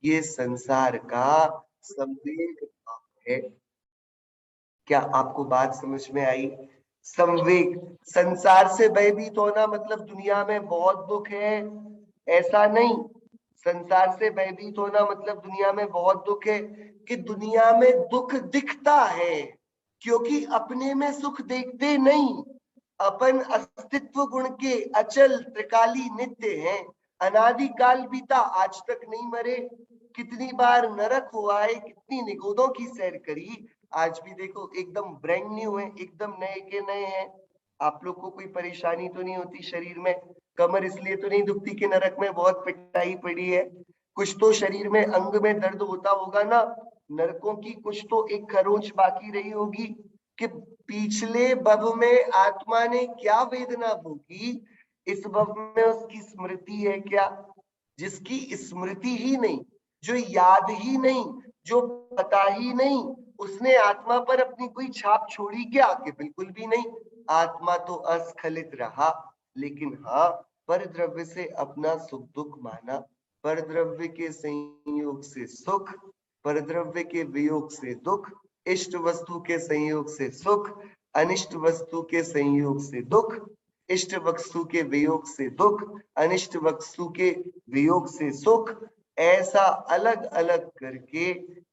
ये संसार का संवेग भाव है। क्या आपको बात समझ में आई? संवेग, संसार से भयभीत होना मतलब दुनिया में बहुत दुख है, ऐसा नहीं। संसार से भयभीत होना मतलब दुनिया में बहुत दुख है कि दुनिया में दुख दिखता है, क्योंकि अपने में सुख देखते नहीं। अपन अस्तित्व गुण के अचल त्रिकाली नित्य हैं, अनादि काल बीता आज तक नहीं मरे। कितनी बार नरक हुआ है, कितनी निगोदों की सैर करी, आज भी देखो एकदम ब्रांड न्यू है, एकदम नए के नए हैं। आप लोग को कोई परेशानी तो नहीं होती शरीर में? कमर इसलिए तो नहीं दुखती कि नरक में बहुत पिटाई पड़ी है? कुछ तो शरीर में अंग में दर्द होता होगा ना। नरकों की कुछ तो एक खरोंच बाकी रही होगी कि पिछले भव में आत्मा ने क्या वेदना भोगी, इस भव में उसकी स्मृति है क्या? जिसकी स्मृति ही नहीं, जो याद ही नहीं, जो पता ही नहीं, उसने आत्मा पर अपनी कोई छाप छोड़ी क्या? कि बिल्कुल भी नहीं। आत्मा तो अस्खलित रहा, लेकिन हाँ, पर द्रव्य से अपना सुख दुख माना, पर द्रव्य के संयोग से सुख, पर द्रव्य के वियोग से दुख, इष्ट वस्तु के संयोग से सुख, अनिष्ट वस्तु के संयोग से दुख, इष्ट वस्तु के वियोग से दुख, अनिष्ट वस्तु के वियोग से सुख, ऐसा अलग अलग करके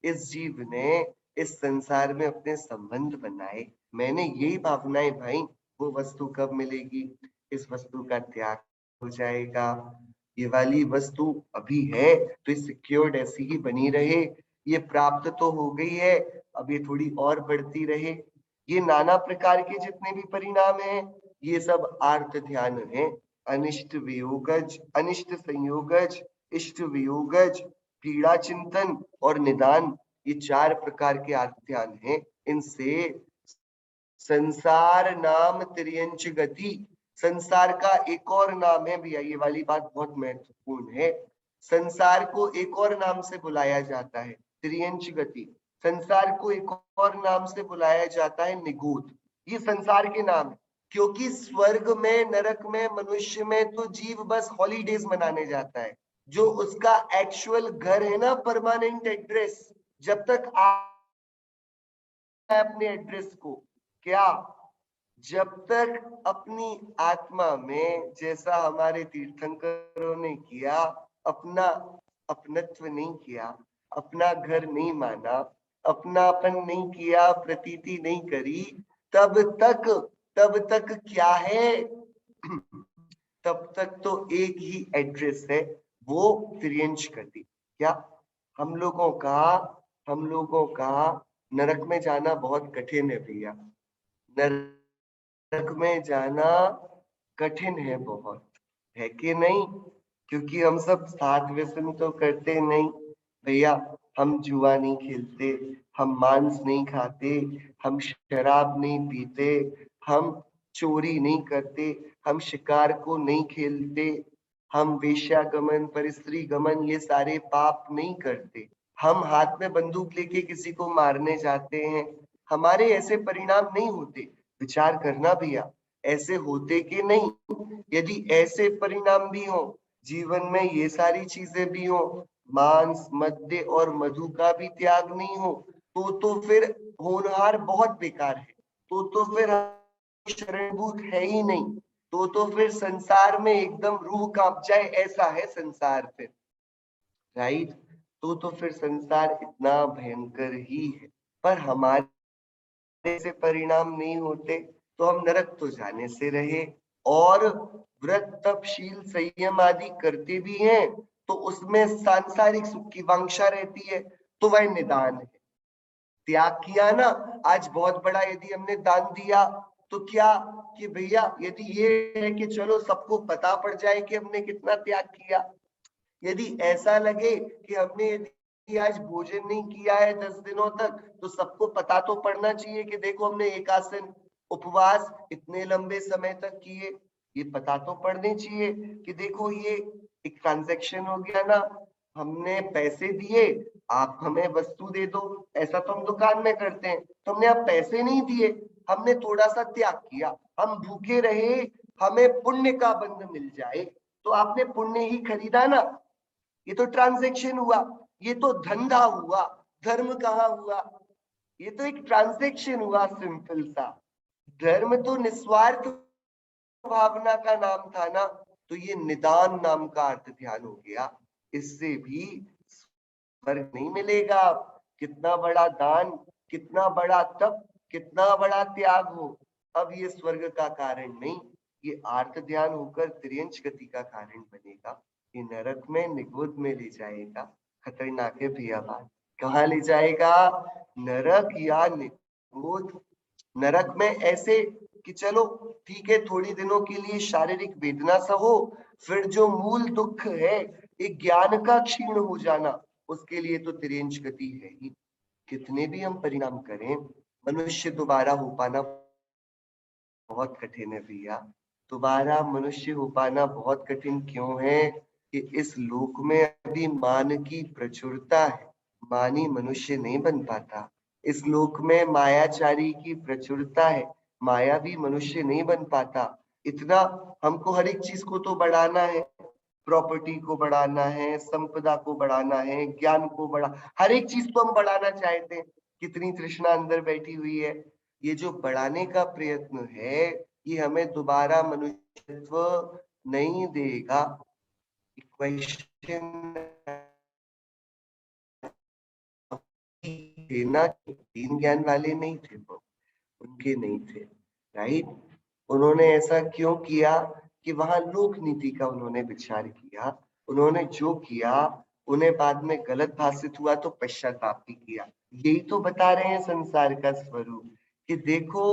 इस जीव ने इस संसार में अपने संबंध बनाए। मैंने यही भावनाएं भाई, वो वस्तु कब मिलेगी? इस वस्तु का त्याग हो जाएगा। ये वाली वस्तु अभी है तो ये सिक्योर्ड ऐसी ही बनी रहे, ये प्राप्त तो हो गई है, अब ये थोड़ी और बढ़ती रहे। ये नाना प्रकार के जितने भी परिणाम हैं, ये सब आर्त ध्यान है। अनिष्ट वियोगज, अनिष्ट संयोगज, इष्ट वियोगज, पीड़ा चिंतन और निदान, ये 4 प्रकार के आर्त ध्यान हैं। इनसे संसार नाम तिर्यंच गति, संसार का एक और नाम है भैया, ये वाली बात बहुत महत्वपूर्ण है। संसार को एक और नाम से बुलाया जाता है तिर्यंच गति, संसार को एक और नाम से बुलाया जाता है निगूत। ये संसार के नाम है, क्योंकि स्वर्ग में, नरक में, मनुष्य में तो जीव बस हॉलीडेज मनाने जाता है। जो उसका एक्चुअल घर है ना, परमानेंट एड्रेस, जब तक अपने एड्रेस को, क्या जब तक अपनी आत्मा में, जैसा हमारे तीर्थंकरों ने किया, अपना अपनत्व नहीं किया, अपना घर नहीं माना, अपनापन नहीं किया, प्रतीति नहीं करी, तब तक क्या है? तब तक तो एक ही एड्रेस है, वो तिर्यंच गति। क्या हम लोगों का नरक में जाना बहुत कठिन है भैया। नरक में जाना कठिन है बहुत, है कि नहीं? क्योंकि हम सब साध व्यसन तो करते नहीं भैया। हम जुआ नहीं खेलते, हम मांस नहीं खाते, हम शराब नहीं पीते, हम चोरी नहीं करते, हम शिकार को नहीं खेलते, हम वेश्यागमन, परस्त्री गमन, ये सारे पाप नहीं करते। हम हाथ में बंदूक लेके किसी को मारने जाते हैं, हमारे ऐसे परिणाम नहीं होते। विचार करना भैया, ऐसे होते कि नहीं? यदि ऐसे परिणाम भी हो, जीवन में ये सारी चीजें भी हो, मांस मद्य और मधु का भी त्याग नहीं हो, तो फिर होनहार बहुत बेकार है। तो फिर शरणभूत है ही नहीं। तो फिर संसार में एकदम रूह कांप जाए ऐसा है संसार फिर, राइट? तो फिर संसार इतना भयंकर ही है। पर हमारे से परिणाम नहीं होते तो हम नरक तो जाने से रहे। और व्रत तप शील संयम आदि करते भी हैं तो उसमें सांसारिक सुख की वांछा रहती है, तो वह निदान है। त्याग किया ना, आज बहुत बड़ा यदि हमने दान दिया तो क्या कि भैया यदि ये है कि चलो सबको पता पड़ जाए कि हमने कितना त्याग किया, यदि ऐसा लगे कि हमने यदि आज भोजन नहीं किया है 10 दिनों तक, तो सबको पता तो पड़ना चाहिए कि देखो हमने एकासन उपवास इतने लंबे समय तक किए, ये पता तो पड़ने चाहिए कि देखो ये एक ट्रांजैक्शन हो गया ना, हमने पैसे दिए, आप हमें वस्तु दे दो। ऐसा तो हम दुकान में करते हैं, तो हमने आप पैसे नहीं दिए, हमने थोड़ा सा त्याग किया, हम भूखे रहे, हमें पुण्य का बंध मिल जाए, तो आपने पुण्य ही खरीदा ना, ये तो ट्रांजैक्शन हुआ। ये तो धंधा हुआ, धर्म कहाँ हुआ? ये तो एक ट्रांजैक्शन हुआ सिंपल सा। धर्म तो निस्वार्थ भावना का नाम था ना। तो ये निदान नाम का अर्थ ध्यान हो गया। इससे भी स्वर्ग नहीं मिलेगा। कितना बड़ा दान, कितना बड़ा तप, कितना बड़ा त्याग हो, अब ये स्वर्ग का कारण नहीं, ये आर्त ध्यान होकर त्रियंच गति का कारण बनेगा। ये नरक में निगोद में ले जाएगा। खतरनाक है भैया बात। कहाँ ले जाएगा? नरक या निगोद। नरक में ऐसे कि चलो ठीक है, थोड़ी दिनों के लिए शारीरिक वेदना सहो, फिर जो मूल दुख है एक ज्ञान का क्षीण हो जाना, उसके लिए तो तिर्यंच गति है ही। कितने भी हम परिणाम करें, मनुष्य दोबारा हो पाना बहुत कठिन है भैया। दोबारा मनुष्य हो पाना बहुत कठिन क्यों है? कि इस लोक में अभी मान की प्रचुरता है, मानी मनुष्य नहीं बन पाता। इस लोक में मायाचारी की प्रचुरता है, माया भी मनुष्य नहीं बन पाता। इतना हमको हर एक चीज को तो बढ़ाना है, प्रॉपर्टी को बढ़ाना है, संपदा को बढ़ाना है, ज्ञान को हर एक चीज को हम बढ़ाना चाहते हैं। कितनी तृष्णा अंदर बैठी हुई है। ये जो बढ़ाने का प्रयत्न है, ये हमें दोबारा मनुष्यत्व नहीं देगा। क्वेश्चन थे ना, दीन ज्ञान वाले नहीं थे वो, उनके नहीं थे, राइट? उन्होंने ऐसा क्यों किया? कि वहां लोक नीति का उन्होंने विचार किया। उन्होंने जो किया, उन्हें बाद में गलत भाषित हुआ तो पश्चाताप भी किया। यही तो बता रहे हैं संसार का स्वरूप, कि देखो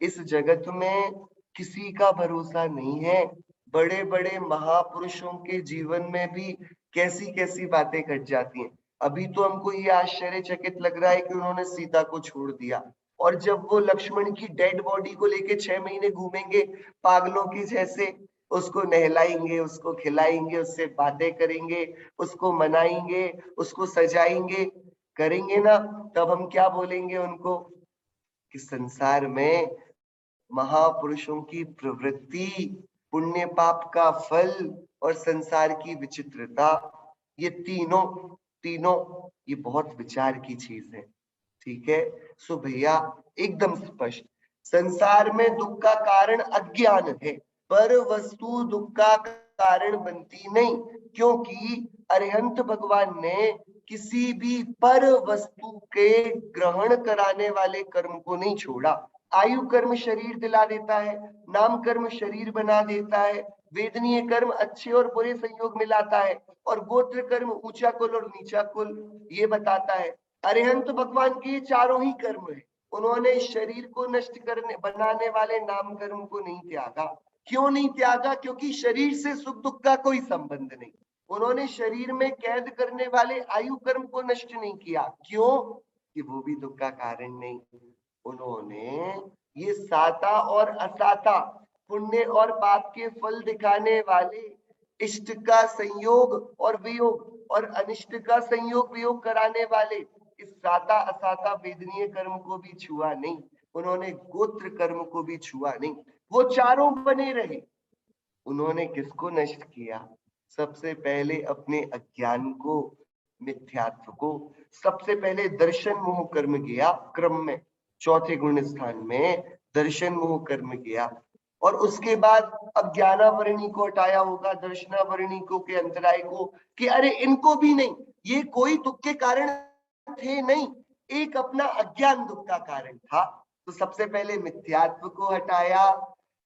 इस जगत में किसी का भरोसा नहीं है। बड़े बड़े महापुरुषों के जीवन में भी कैसी कैसी बातें घट जाती हैं। अभी तो हमको ये आश्चर्यचकित लग रहा है कि उन्होंने सीता को छोड़ दिया, और जब वो लक्ष्मण की डेड बॉडी को लेके 6 महीने घूमेंगे पागलों की जैसे, उसको नहलाएंगे, उसको खिलाएंगे, उससे बातें करेंगे, उसको मनाएंगे, उसको सजाएंगे, करेंगे ना, तब हम क्या बोलेंगे उनको? कि संसार में महापुरुषों की प्रवृत्ति, पुण्य पाप का फल और संसार की विचित्रता, ये तीनों तीनों ये बहुत विचार की चीज है। ठीक है? सो भैया एकदम स्पष्ट, संसार में दुख का कारण अज्ञान है, पर वस्तु दुख का कारण बनती नहीं। क्योंकि अरिहंत भगवान ने किसी भी पर वस्तु के ग्रहण कराने वाले कर्म को नहीं छोड़ा। आयु कर्म शरीर दिला देता है, नाम कर्म शरीर बना देता है, वेदनीय कर्म अच्छे और बुरे संयोग मिलाता है, और गोत्र कर्म ऊंचा कुल और नीचा कुल ये बताता है। अरिहंत भगवान के चारों ही कर्म है। उन्होंने शरीर को नष्ट करने बनाने वाले नाम कर्म को नहीं त्यागा। क्यों नहीं त्यागा? क्योंकि शरीर से सुख दुख का कोई संबंध नहीं। उन्होंने शरीर में कैद करने वाले आयु कर्म को नष्ट नहीं किया। क्यों? कि वो भी दुख का कारण नहीं। उन्होंने ये साता और असाता, पुण्य और पाप के फल दिखाने वाले इष्ट का संयोग और वियोग और अनिष्ट का संयोग वियोग कराने वाले इस साता असाता वेदनीय कर्म को भी छुआ नहीं। उन्होंने गोत्र कर्म को भी छुआ नहीं। वो चारों बने रहे। उन्होंने किसको नष्ट किया? सबसे पहले अपने अज्ञान को, मिथ्यात्व को। सबसे पहले दर्शन मोह कर्म किया, क्रम में चौथे गुण स्थान में दर्शन मोह कर्म किया। और उसके बाद अज्ञानावरणी को हटाया होगा, दर्शनावरणी को के अंतराय को, कि अरे इनको भी नहीं, ये कोई दुख के कारण थे नहीं, एक अपना अज्ञान दुख का कारण था। तो सबसे पहले मिथ्यात्व को हटाया,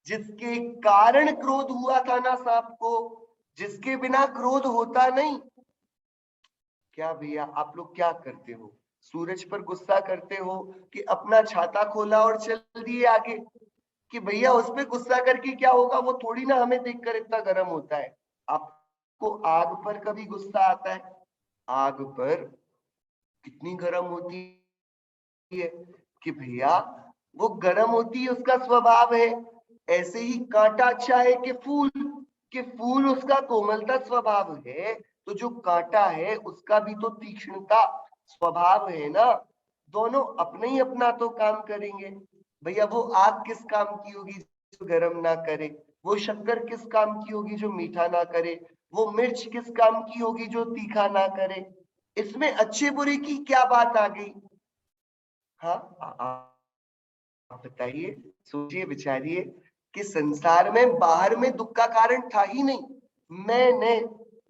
जिसके कारण क्रोध हुआ था ना सांप को, जिसके बिना क्रोध होता नहीं। क्या भैया आप लोग क्या करते हो? सूरज पर गुस्सा करते हो कि अपना छाता खोला और चल दिए आगे, कि भैया उस पे गुस्सा करके क्या होगा, वो थोड़ी ना हमें देखकर इतना गर्म होता है। आपको आग पर कभी गुस्सा आता है? आग पर कितनी गर्म होती है, कि भैया वो गर्म होती है, उसका स्वभाव है। ऐसे ही कांटा अच्छा है कि फूल उसका कोमलता स्वभाव है, तो जो कांटा है उसका भी तो तीक्ष्णता स्वभाव है ना। दोनों अपने ही अपना तो काम करेंगे। भैया वो आग किस काम की होगी जो गर्म ना करे? वो शक्कर किस काम की होगी जो मीठा ना करे? वो मिर्च किस काम की होगी जो तीखा ना करे? इसमें अच्छे बुरे की क्या बात आ गई? हाँ, आप बताइए, सोचिए, विचारिए कि संसार में बाहर में दुख का कारण था ही नहीं। मैंने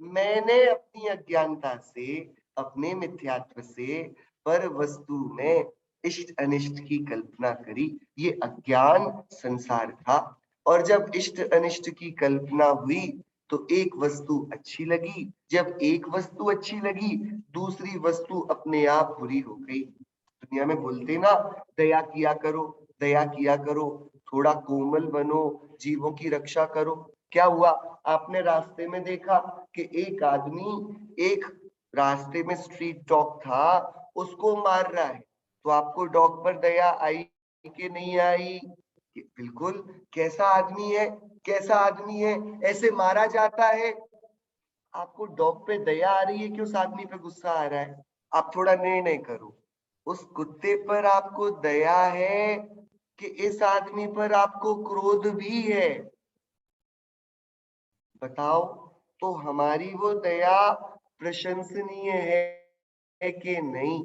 मैंने अपनी अज्ञानता से, अपने मिथ्यात्व से पर वस्तु में इष्ट अनिष्ट की कल्पना करी। ये अज्ञान संसार था। और जब इष्ट अनिष्ट की कल्पना हुई तो एक वस्तु अच्छी लगी। जब एक वस्तु अच्छी लगी, दूसरी वस्तु अपने आप बुरी हो गई। दुनिया में बोलते ना, दया किया करो, दया किया करो, थोड़ा कोमल बनो, जीवों की रक्षा करो। क्या हुआ? आपने रास्ते में देखा कि एक आदमी, एक रास्ते में स्ट्रीट डॉग था, उसको मार रहा है। तो आपको डॉग पर दया आई कि नहीं आई? बिल्कुल। कैसा आदमी है, कैसा आदमी है, ऐसे मारा जाता है। आपको डॉग पे दया आ रही है कि उस आदमी पे गुस्सा आ रहा है? आप थोड़ा निर्णय करो, उस कुत्ते पर आपको दया है कि इस आदमी पर आपको क्रोध भी है? बताओ। तो हमारी वो दया प्रशंसनीय है कि नहीं?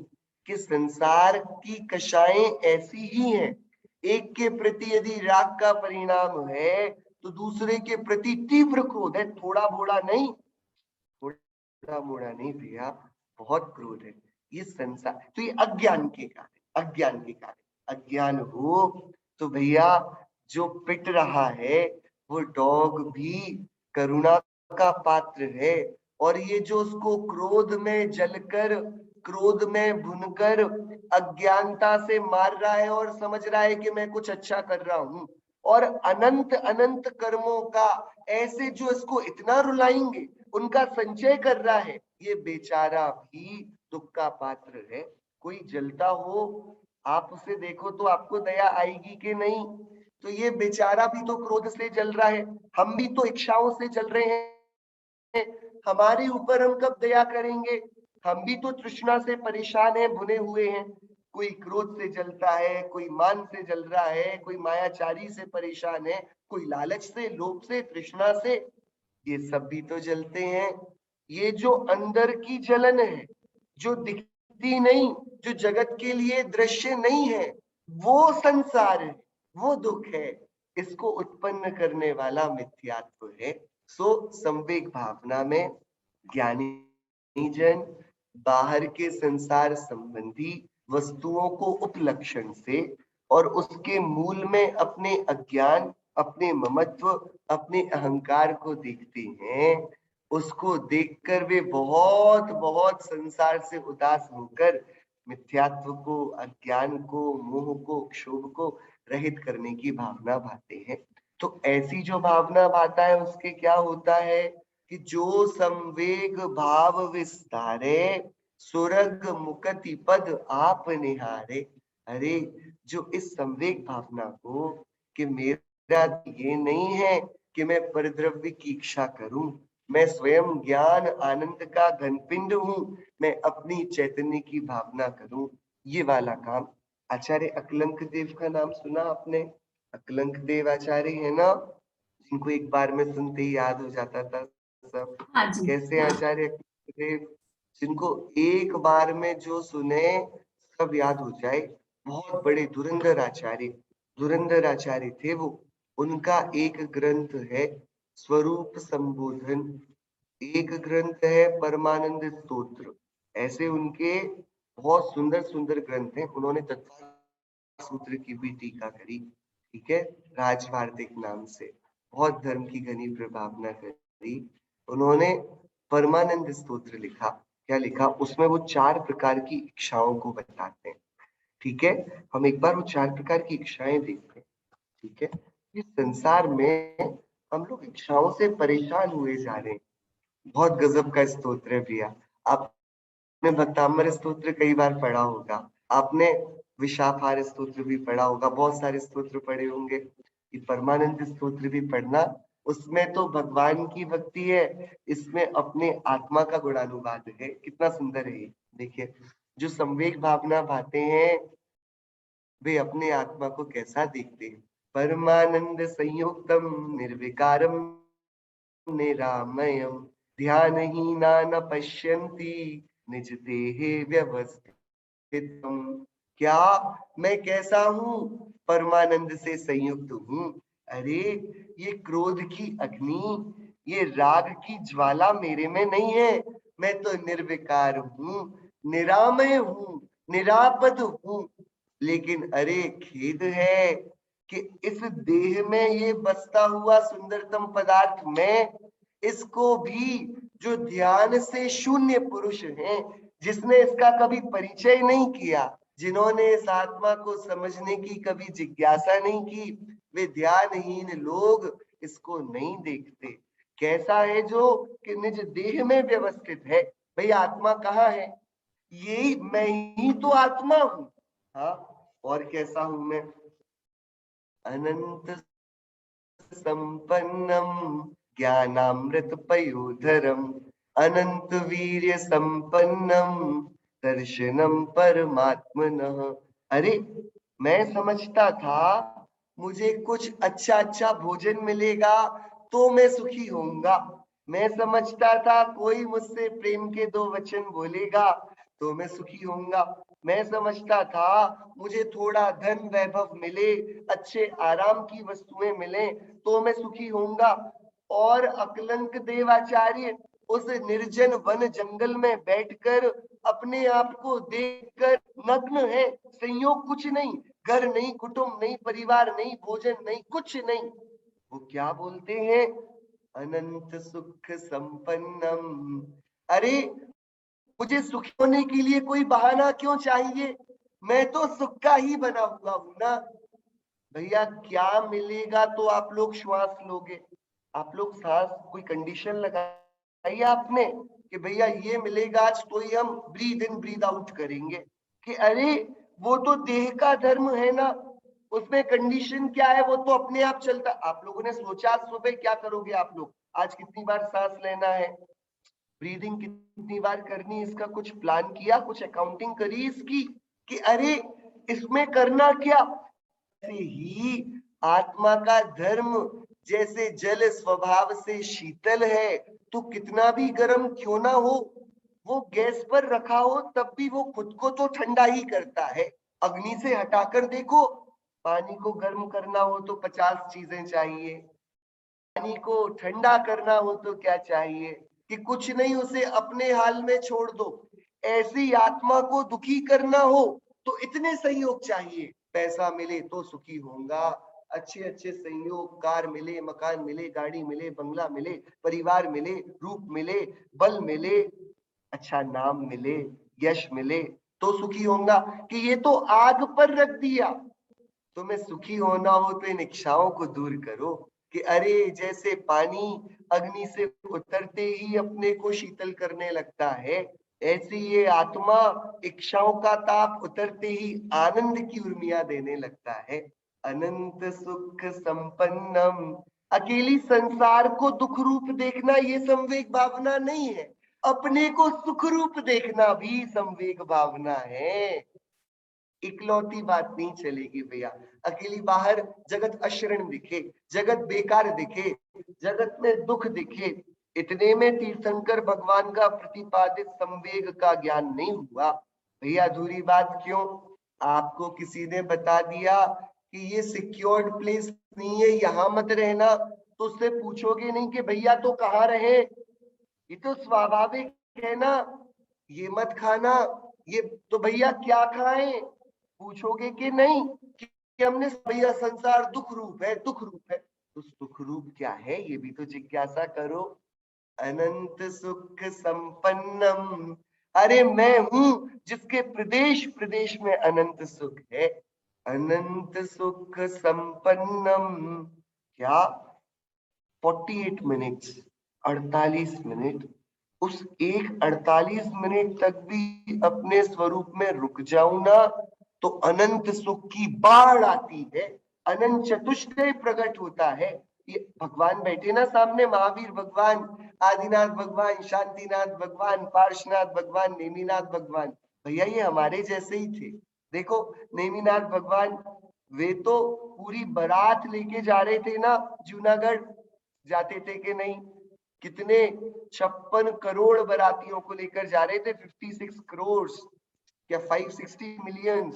कि संसार की कषाएं ऐसी ही हैं। एक के प्रति यदि राग का परिणाम है तो दूसरे के प्रति तीव्र क्रोध है, थोड़ा मोड़ा नहीं, थोड़ा मोड़ा नहीं भैया, बहुत क्रोध है। ये संसार तो, ये अज्ञान के कारण, अज्ञान के कारण। अज्ञान हो तो भैया, जो पिट रहा है वो डॉग भी करुणा का पात्र है। और ये जो उसको क्रोध में जलकर, क्रोध में भुनकर अज्ञानता से मार रहा है और समझ रहा है कि मैं कुछ अच्छा कर रहा हूं, और अनंत अनंत कर्मों का ऐसे जो इसको इतना रुलाएंगे उनका संचय कर रहा है, ये बेचारा भी दुख का पात्र है। कोई जलता हो, आप उसे देखो तो आपको दया आएगी कि नहीं? तो ये बेचारा भी तो क्रोध से जल रहा है, हम भी तो इच्छाओं से जल रहे हैं। हमारे ऊपर हम कब दया करेंगे? हम भी तो तृष्णा से परेशान हैं, भुने हुए हैं। कोई क्रोध से जलता है, कोई मान से जल रहा है, कोई मायाचारी से परेशान है, कोई लालच से, लोभ से, तृष्णा से। ये सब भी तो जलते हैं। ये जो अंदर की जलन है, जो दिखती नहीं, जो जगत के लिए दृश्य नहीं है, वो संसार है, वो दुख है। इसको उत्पन्न करने वाला मिथ्यात्व है। सो संवेग भावना में ज्ञानी जन बाहर के संसार संबंधी वस्तुओं को उपलक्षण से और उसके मूल में अपने अज्ञान, अपने ममत्व, अपने अहंकार को देखते हैं। उसको देखकर वे बहुत बहुत संसार से उदास होकर मिथ्यात्व को, अज्ञान को, मोह को, क्षोभ को रहित करने की भावना भाते हैं। तो ऐसी जो भावना भाता है उसके क्या होता है कि जो संवेग भाव विस्तारे, सुरग मुकति पद आप निहारे। अरे, जो इस संवेग भावना को, कि मेरा ये नहीं है कि मैं परद्रव्य की इच्छा करूं, मैं स्वयं ज्ञान आनंद का घनपिंड हूं, मैं अपनी चैतन्य की भावना करूं, ये वाला काम। आचार्य अकलंक देव का नाम सुना आपने? अकलंक देव आचार्य है ना, जिनको एक बार में सुनते ही याद हो जाता था सब। हाँ जी। कैसे आचार्य अकलंक देव, जिनको एक बार में जो सुने सब याद हो जाए। बहुत बड़े धुरंधर आचार्य, धुरंधर आचार्य थे वो। उनका एक ग्रंथ है स्वरूप संबोधन, एक ग्रंथ है परमानंद स्तोत्र। ऐसे उनके बहुत सुंदर सुंदर ग्रंथ हैं। उन्होंने तत्व सूत्र की भी टीका करी, ठीक है, राजवार्तिक नाम से। बहुत धर्म की घनी प्रभावना करी उन्होंने। परमानंद स्तोत्र लिखा। क्या लिखा उसमें? वो 4 प्रकार की इच्छाओं को बताते हैं। ठीक है, हम एक बार वो 4 प्रकार की इच्छाएं देखते हैं। ठीक है, इस संसार में हम लोग इच्छाओं से परेशान हुए जा रहे हैं। बहुत गजब का स्तोत्र है भैया। आपने भक्तामर स्तोत्र कई बार पढ़ा होगा, आपने विशाफार स्तोत्र भी पढ़ा होगा, बहुत सारे स्तोत्र पढ़े होंगे। ये परमानंद स्तोत्र भी पढ़ना, उसमें तो भगवान की भक्ति है, इसमें अपने आत्मा का गुणानुवाद है। कितना सुंदर है ये, देखिए। जो संवेग भावना भाते हैं वे अपने आत्मा को कैसा देखते हैं? परमानंद संयुक्तम निर्विकारम निरामयम ध्यानहीना न पश्यन्ति निज देहे व्यवस्थितम। क्या मैं कैसा हूँ? परमानंद से संयुक्त हूँ। अरे ये क्रोध की अग्नि, ये राग की ज्वाला मेरे में नहीं है। मैं तो निर्विकार हूँ, निरामय हूँ, निरापद हूँ। लेकिन अरे खेद है कि इस देह में ये बसता हुआ सुंदरतम पदार्थ मैं, इसको भी जो ध्यान से शून्य पुरुष हैं, जिसने इसका कभी परिचय नहीं किया, जिन्होंने इस आत्मा को समझने की कभी जिज्ञासा नहीं की, वे ध्यानहीन लोग इसको नहीं देखते। कैसा है जो कि निज देह में व्यवस्थित है। भाई आत्मा कहाँ है? यही मैं ही तो आत्मा हूं। हाँ, और कैसा हूं मैं? अनंत संपन्नम ज्ञानामृत पयोधरम, अनंत वीर्य संपन्नम दर्शनम परमात्मनः। अरे मैं समझता था मुझे कुछ अच्छा अच्छा भोजन मिलेगा तो मैं सुखी होऊंगा। मैं समझता था कोई मुझसे प्रेम के दो वचन बोलेगा तो मैं सुखी होऊंगा। मैं समझता था मुझे थोड़ा धन वैभव मिले, अच्छे आराम की वस्तुएं मिले तो मैं सुखी होऊंगा। और अकलंक देवाचार्य उस निर्जन वन जंगल में बैठकर अपने आप को देखकर नग्न है, संयोग कुछ नहीं, घर नहीं, कुटुंब नहीं, परिवार नहीं, भोजन नहीं, कुछ नहीं। वो क्या बोलते हैं? अनंत सुख संपन्नम। अरे मुझे सुखी होने के लिए कोई बहाना क्यों चाहिए? मैं तो सुख का ही बना हुआ हूं ना। भैया क्या मिलेगा तो आप लोग श्वास लोगे? आप लोग सांस कोई कंडीशन लगाई है आपने कि भैया ये मिलेगा आज तो ही हम ब्रीद इन ब्रीद आउट करेंगे? कि अरे वो तो देह का धर्म है ना, उसमें कंडीशन क्या है? वो तो अपने आप चलता। आप लोगों ने सोचा आज सुबह क्या करोगे आप लोग? आज कितनी बार सांस लेना है, ब्रीदिंग कितनी बार करनी है, इसका कुछ प्लान किया, कुछ अकाउंटिंग करी इसकी? कि अरे इसमें करना क्या? ऐसे ही आत्मा का धर्म, जैसे जल स्वभाव से शीतल है तो कितना भी गर्म क्यों ना हो, वो गैस पर रखा हो तब भी वो खुद को तो ठंडा ही करता है। अग्नि से हटाकर देखो, पानी को गर्म करना हो तो 50 चीजें चाहिए, पानी को ठंडा करना हो तो क्या चाहिए? कि कुछ नहीं, उसे अपने हाल में छोड़ दो। ऐसी आत्मा को दुखी करना हो तो इतने संयोग चाहिए। पैसा मिले तो सुखी होऊंगा, अच्छे अच्छे संयोग, कार मिले, मकान मिले, गाड़ी मिले, बंगला मिले, परिवार मिले, रूप मिले, बल मिले, अच्छा नाम मिले, यश मिले तो सुखी होऊंगा। कि ये तो आग पर रख दिया। तुम्हें सुखी होना हो तो इन इच्छाओं को दूर करो। कि अरे जैसे पानी अग्नि से उतरते ही अपने को शीतल करने लगता है, ऐसी ये आत्मा इच्छाओं का ताप उतरते ही आनंद की उर्मियां देने लगता है। अनंत सुख संपन्नम। अकेली संसार को दुख रूप देखना ये संवेग भावना नहीं है, अपने को सुख रूप देखना भी संवेग भावना है। इकलौती बात नहीं चलेगी भैया। अकेली बाहर जगत अशरण दिखे, जगत बेकार दिखे, जगत में दुख दिखे, इतने में तीर्थंकर भगवान का प्रतिपादित संवेग का ज्ञान नहीं हुआ। भैया अधूरी बात क्यों? आपको किसी ने बता दिया कि ये सिक्योर्ड प्लेस नहीं है, यहां मत रहना, तो उससे पूछोगे नहीं कि भैया तो कहाँ रहे? ये तो स्वाभाविक है ना। ये मत खाना, ये तो भैया क्या खाएं? पूछोगे कि नहीं कि हमने भैया संसार दुख रूप है, दुख रूप है। तो सुख रूप क्या है ये भी तो जिज्ञासा करो। अनंत सुख संपन्नम। अरे मैं हूं जिसके प्रदेश प्रदेश में अनंत सुख है। अनंत सुख संपन्नम। क्या 48 मिनट्स, 48 मिनट, उस एक 48 मिनट तक भी अपने स्वरूप में रुक जाऊं ना तो अनंत सुख की बाढ़ आती है, अनंत चतुष्टय प्रकट होता है। ये भगवान बैठे ना सामने, महावीर भगवान, आदिनाथ भगवान, शांतिनाथ भगवान, पार्शनाथ भगवान, नेमिनाथ भगवान। भैया ये हमारे जैसे ही थे। देखो नेमिनाथ भगवान, वे तो पूरी बारात लेके जा रहे थे ना जूनागढ़, जाते थे कि नहीं? कितने 56 करोड़ बारातियों को लेकर जा रहे थे, 56 करोड़ या 560 मिलियन,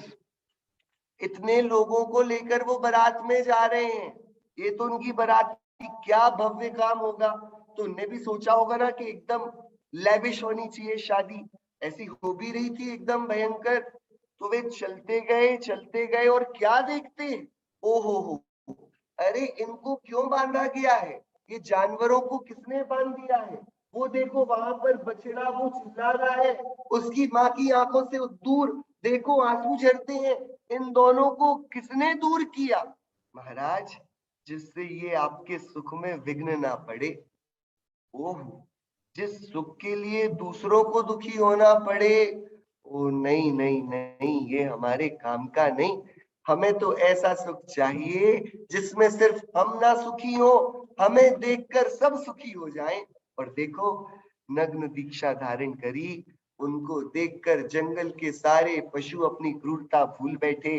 इतने लोगों को लेकर वो बारात में जा रहे हैं। ये तो उनकी बारात की क्या भव्य काम होगा। तो उनने भी सोचा होगा ना कि एकदम लेविश होनी चाहिए शादी, ऐसी हो भी रही थी एकदम भयंकर। तो वे चलते गए और क्या देखते, ओहो हो, अरे इनको क्यों बांधा गया है, ये जानवरों को किसने बांध दिया है। वो देखो वहां पर बछड़ा वो चिल्ला रहा है, उसकी माँ की आंखों से दूर देखो आंसू झरते हैं। इन दोनों को किसने दूर किया, महाराज, जिससे ये आपके सुख में विघ्न ना पड़े। ओह, जिस सुख के लिए दूसरों को दुखी होना पड़े, ओ नहीं नहीं नहीं, ये हमारे काम का नहीं। हमें तो ऐसा सुख चाहिए जिसमें सिर्फ हम ना सुखी हो, हमें देखकर सब सुखी हो जाएं। और देखो, नग्न दीक्षा धारण करी, उनको देखकर जंगल के सारे पशु अपनी क्रूरता भूल बैठे,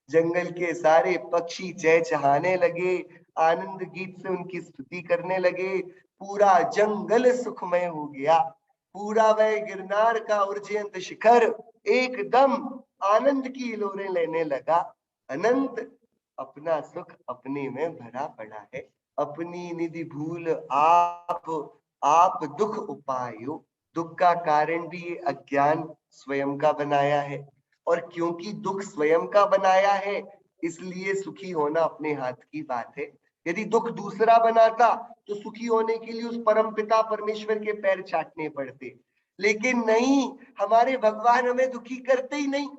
जंगल के सारे पक्षी चहचहाने लगे, आनंद गीत से उनकी स्तुति करने लगे। पूरा जंगल सुखमय हो गया, पूरा वह गिरनार का उर्जयंत शिखर एकदम आनंद की हिलोरें लेने लगा। अनंत अपना सुख अपने में भरा पड़ा है, अपनी निधि भूल आप दुख उपायो। दुख का कारण भी ये अज्ञान स्वयं का बनाया है, और क्योंकि दुख स्वयं का बनाया है, इसलिए सुखी होना अपने हाथ की बात है। यदि दुख दूसरा बनाता तो सुखी होने के लिए उस परम पिता परमेश्वर के पैर चाटने पड़ते, लेकिन नहीं, हमारे भगवान हमें दुखी करते ही नहीं।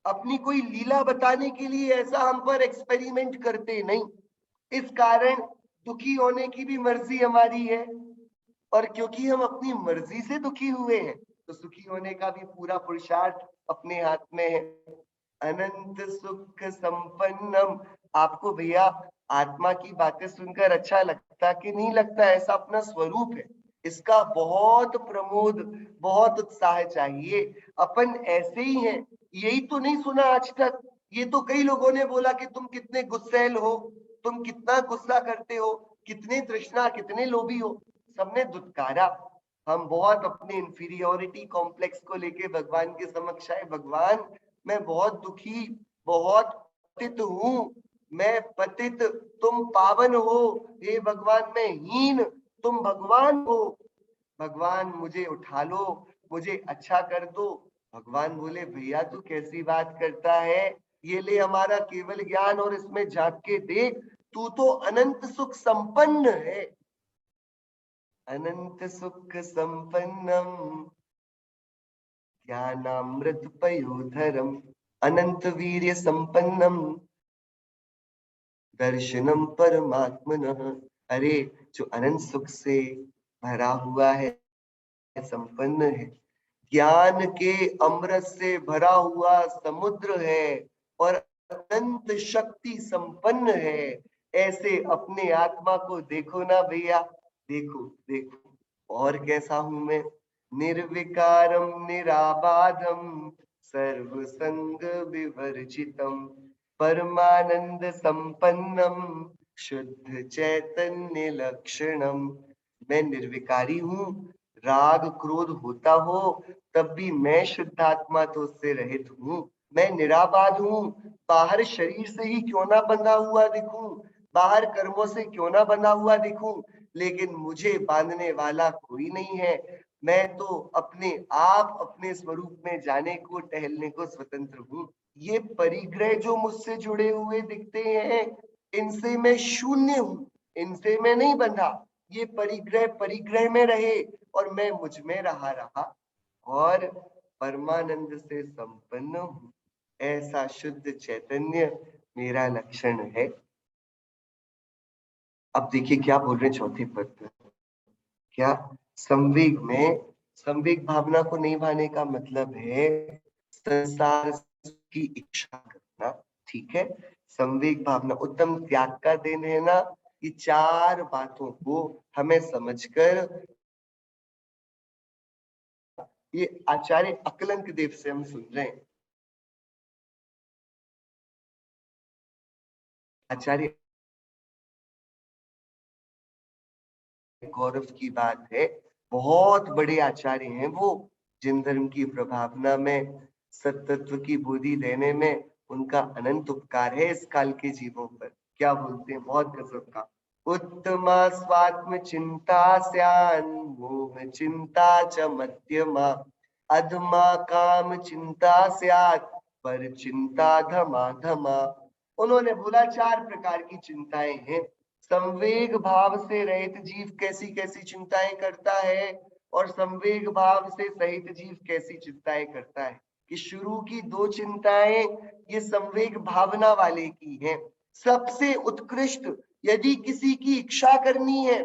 अपनी कोई लीला बताने के लिए ऐसा हम पर एक्सपेरिमेंट करते नहीं। इस कारण दुखी होने की भी मर्जी हमारी है, और क्योंकि हम अपनी मर्जी से दुखी हुए हैं, तो सुखी होने का भी पूरा पुरुषार्थ अपने हाथ में है। अनंत सुख संपन्नम। आपको भैया आत्मा की बातें सुनकर अच्छा लगता कि नहीं लगता, ऐसा अपना स्वरूप है, इसका बहुत प्रमोद, बहुत उत्साह चाहिए। अपन ऐसे ही हैं, यही तो नहीं सुना आज तक। ये तो कई लोगों ने बोला कि तुम कितने गुस्सैल हो, तुम कितना गुस्सा करते हो, कितने तृष्णा, कितने लोभी हो, सबने दुत्कारा। हम बहुत अपने इंफीरियोरिटी कॉम्प्लेक्स को लेके भगवान के समक्ष आए, भगवान मैं बहुत दुखी, बहुत पतित हूँ, मैं पतित, तुम पावन हो, हे भगवान मैं हीन, तुम भगवान हो, भगवान मुझे उठा लो, मुझे अच्छा कर दो। भगवान बोले भैया तू कैसी बात करता है, ये ले हमारा केवल ज्ञान और इसमें झांक के देख, तू तो अनंत सुख संपन्न है। अनंत सुख संपन्नम ज्ञानामृत पयोधरम अनंत वीर्य संपन्नम दर्शनम परमात्मनः। अरे जो अनंत सुख से भरा हुआ है, संपन्न है, ज्ञान के अमृत से भरा हुआ समुद्र है, और अनंत शक्ति संपन्न है, ऐसे अपने आत्मा को देखो ना भैया, देखो देखो, और कैसा हूं मैं, निर्विकारम निराबाधम सर्वसंग विवर्जितम परमानंद संपन्नम शुद्ध चैतन्य लक्षणम। मैं निर्विकारी हूँ, राग क्रोध होता हो तब भी मैं शुद्धात्मा तो उससे रहित हूँ। मैं निराबाध हूँ, बाहर शरीर से ही क्यों ना बंधा हुआ दिखूं, बाहर कर्मों से क्यों ना बंधा हुआ दिखूं, लेकिन मुझे बांधने वाला कोई नहीं है। मैं तो अपने आप अपने स्वरूप में जाने को, टहलने को स्वतंत्र हूँ। ये परिग्रह जो मुझसे जुड़े हुए दिखते हैं, इनसे मैं शून्य हूँ, इनसे मैं नहीं बंधा। ये परिग्रह परिग्रह में रहे और मैं मुझ में रहा और परमानंद से संपन्न हूँ। ऐसा शुद्ध चैतन्य मेरा लक्षण है। अब देखिए क्या बोल रहे हैं चौथे पद में, क्या संवेग में, संवेग भावना को नहीं भाने का मतलब है संसार की इच्छा करना, ठीक है। संवेग भावना उत्तम त्याग का दिन है ना। ये चार बातों को हमें समझकर, ये आचार्य अकलंक देव से हम सुन रहे हैं। आचार्य गौरव की बात है, बहुत बड़े आचार्य हैं वो, जिन धर्म की प्रभावना में, सतत्व की बोधि देने में उनका अनंत उपकार है इस काल के जीवों पर। क्या बोलते हैं, बहुत गजब का। उत्तमा स्वात्म चिंता स्यान मोह चिंता च मध्यमा, अधमा काम चिंता स्यात् पर चिंता धमा धमा। उन्होंने बोला 4 प्रकार की चिंताएं हैं। संवेग भाव से रहित जीव कैसी कैसी चिंताएं करता है, और संवेग भाव से सहित जीव कैसी चिंताएं करता है। कि शुरू की 2 चिंताएं ये संवेग भावना वाले की हैं। सबसे उत्कृष्ट, यदि किसी की इच्छा करनी है